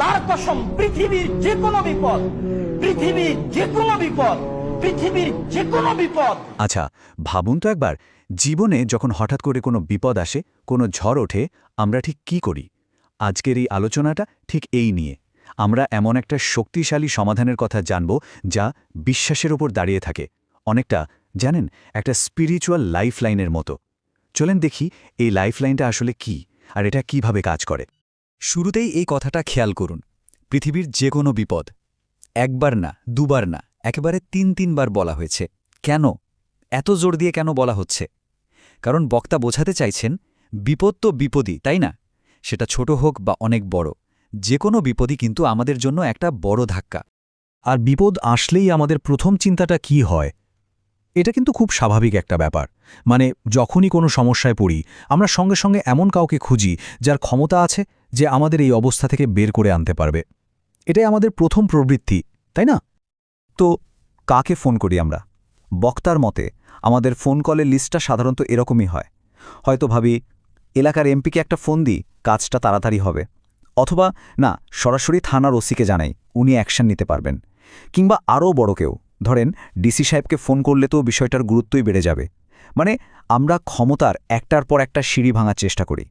আল্লাহর কসম, পৃথিবীর যে কোনো বিপদ, পৃথিবীর যে কোনো বিপদ, পৃথিবীর যে কোনো বিপদ। আচ্ছা, ভাবুন তো একবার, জীবনে যখন হঠাৎ করে কোনো বিপদ আসে, কোনো ঝড় ওঠে, আমরা ঠিক কি করি? আজকের এই আলোচনাটা ঠিক এই নিয়ে। আমরা এমন একটা শক্তিশালী সমাধানের কথা জানব যা বিশ্বাসের ওপর দাঁড়িয়ে থাকে, অনেকটা জানেন একটা স্পিরিচুয়াল লাইফলাইনের মতো। চলেন দেখি এই লাইফলাইনটা আসলে কি আর এটা কিভাবে কাজ করে। শুরুতেই এই কথাটা খেয়াল করুন, পৃথিবীর যে কোনো বিপদ, একবার না, দুবার না, একেবারে ৩-৩বার বলা হয়েছে। কেন? এত জোর দিয়ে কেন বলা হচ্ছে? কারণ বক্তা বোঝাতে চাইছেন, বিপদ তো বিপদই, তাই না? সেটা ছোট হোক বা অনেক বড়, যে কোনো বিপদই কিন্তু আমাদের জন্য একটা বড় ধাক্কা। আর বিপদ আসলেই আমাদের প্রথম চিন্তাটা কি হয়? এটা কিন্তু খুব স্বাভাবিক একটা ব্যাপার। মানে যখনই কোনো সমস্যায় পড়ি, আমরা সঙ্গে সঙ্গে এমন কাউকে খুঁজি যার ক্ষমতা আছে যে আমাদের এই অবস্থা থেকে বের করে আনতে পারবে। এটাই আমাদের প্রথম প্রবৃত্তি, তাই না? তো কাকে ফোন করি আমরা? বক্তার মতে আমাদের ফোন কলের লিস্টটা সাধারণত এরকমই হয়। হয়তো ভাবি এলাকার এমপিকে একটা ফোন দিই, কাজটা তাড়াতাড়ি হবে। অথবা না, সরাসরি থানার ওসিকে জানাই, উনি অ্যাকশন নিতে পারবেন। কিংবা আরও বড় কেউ, ধরেন ডিসি সাহেবকে ফোন করলে তো বিষয়টার গুরুত্বই বেড়ে যাবে। মানে আমরা ক্ষমতার একটার পর একটা সিঁড়ি ভাঙার চেষ্টা করি।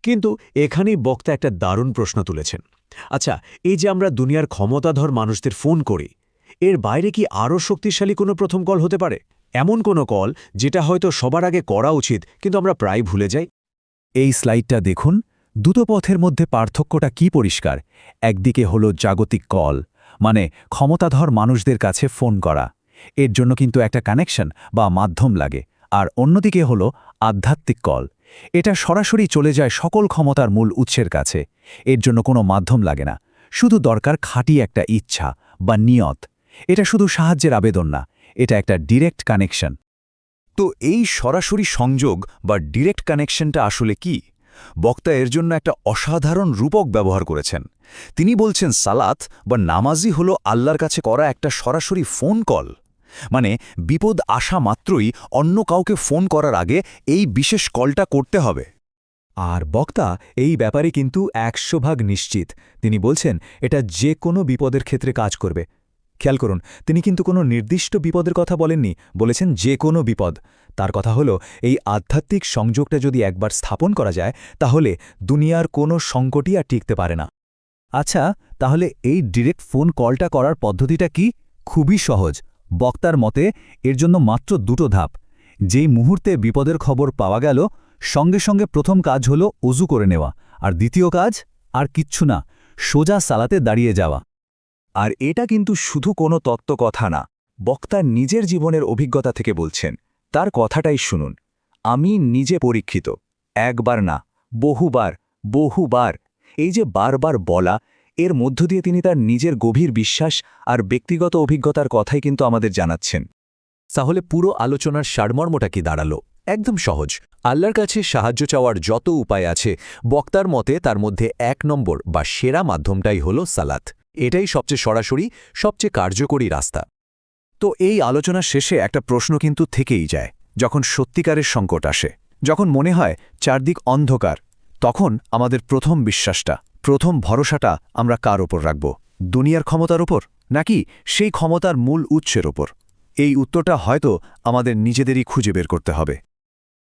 কিন্তু এখানেই বক্তা একটা দারুণ প্রশ্ন তুলেছেন। আচ্ছা, এই যে আমরা দুনিয়ার ক্ষমতাধর মানুষদের ফোন করি, এর বাইরে কি আরও শক্তিশালী কোনো প্রথম কল হতে পারে? এমন কোনো কল যেটা হয়তো সবার আগে করা উচিত কিন্তু আমরা প্রায় ভুলে যাই? এই স্লাইডটা দেখুন, দুটো পথের মধ্যে পার্থক্যটা কি পরিষ্কার। একদিকে হলো জাগতিক কল, মানে ক্ষমতাধর মানুষদের কাছে ফোন করা। এর জন্য কিন্তু একটা কানেকশন বা মাধ্যম লাগে। আর অন্যদিকে হলো আধ্যাত্মিক কল। এটা সরাসরি চলে যায় সকল ক্ষমতার মূল উৎসের কাছে। এর জন্য কোনো মাধ্যম লাগে না, শুধু দরকার খাঁটি একটা ইচ্ছা বা নিয়ত। এটা শুধু সাহায্যের আবেদন না, এটা একটা ডিরেক্ট কানেকশন। তো এই সরাসরি সংযোগ বা ডিরেক্ট কানেকশনটা আসলে কি? বক্তা এর জন্য একটা অসাধারণ রূপক ব্যবহার করেছেন। তিনি বলছেন সালাত বা নামাজি হলো আল্লাহর কাছে করা একটা সরাসরি ফোন কল। মানে বিপদ আসা মাত্রই অন্য কাউকে ফোন করার আগে এই বিশেষ কলটা করতে হবে। আর বক্তা এই ব্যাপারে কিন্তু ১০০% নিশ্চিত। তিনি বলছেন এটা যে কোনো বিপদের ক্ষেত্রে কাজ করবে। খেয়াল করুন, তিনি কিন্তু কোনো নির্দিষ্ট বিপদের কথা বলেননি, বলেছেন যে কোনো বিপদ। তার কথা হলো এই আধ্যাত্মিক সংযোগটা যদি একবার স্থাপন করা যায়, তাহলে দুনিয়ার কোনো সংকটই আর টিকতে পারে না। আচ্ছা, তাহলে এই ডিরেক্ট ফোন কলটা করার পদ্ধতিটা কি? খুবই সহজ। বক্তার মতে এর জন্য মাত্র দুটো ধাপ। যেই মুহূর্তে বিপদের খবর পাওয়া গেল, সঙ্গে সঙ্গে প্রথম কাজ হলো অজু করে নেওয়া, আর দ্বিতীয় কাজ আর কিচ্ছু না, সোজা সালাতে দাঁড়িয়ে যাওয়া। আর এটা কিন্তু শুধু কোনো তত্ত্বকথা না, বক্তা নিজের জীবনের অভিজ্ঞতা থেকে বলছেন। তার কথাটাই শুনুন। আমি নিজে পরীক্ষিত, একবার না, বহুবার বহুবার। এই যে বারবার বলা, এর মধ্য দিয়ে তিনি তার নিজের গভীর বিশ্বাস আর ব্যক্তিগত অভিজ্ঞতার কথাই কিন্তু আমাদের জানাচ্ছেন। তাহলে পুরো আলোচনার সারমর্মটা কি দাঁড়ালো? একদম সহজ। আল্লাহর কাছে সাহায্য চাওয়ার যত উপায় আছে, বক্তার মতে তার মধ্যে ১ নম্বর বা সেরা মাধ্যমটাই হল সালাত। এটাই সবচেয়ে সরাসরি, সবচেয়ে কার্যকরী রাস্তা। তো এই আলোচনার শেষে একটা প্রশ্ন কিন্তু থেকেই যায়। যখন সত্যিকারের সংকট আসে, যখন মনে হয় চারদিক অন্ধকার, তখন আমাদের প্রথম বিশ্বাসটা, প্রথম ভরসাটা আমরা কার ওপর রাখব? দুনিয়ার ক্ষমতার ওপর, নাকি সেই ক্ষমতার মূল উৎসের ওপর? এই উত্তরটা হয়তো আমাদের নিজেদেরই খুঁজে বের করতে হবে।